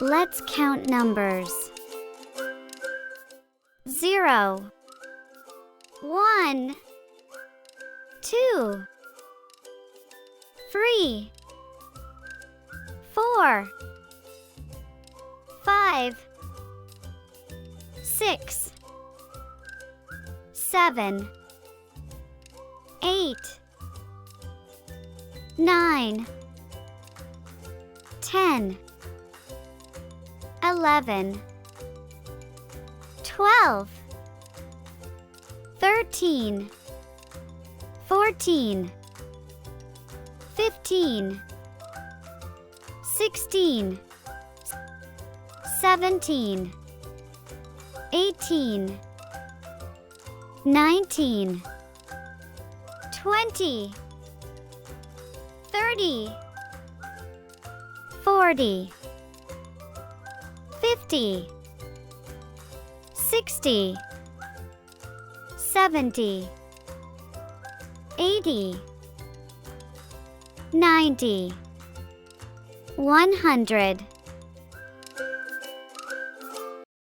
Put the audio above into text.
Let's count numbers. 0, 1, 2, 3, 4, 5, 6, 7, 8, 9, 10, 11, 12, 13, 14, 15, 16, 17, 18, 19, 20, 30, 40, 50, 60, 70, 80, 90, 100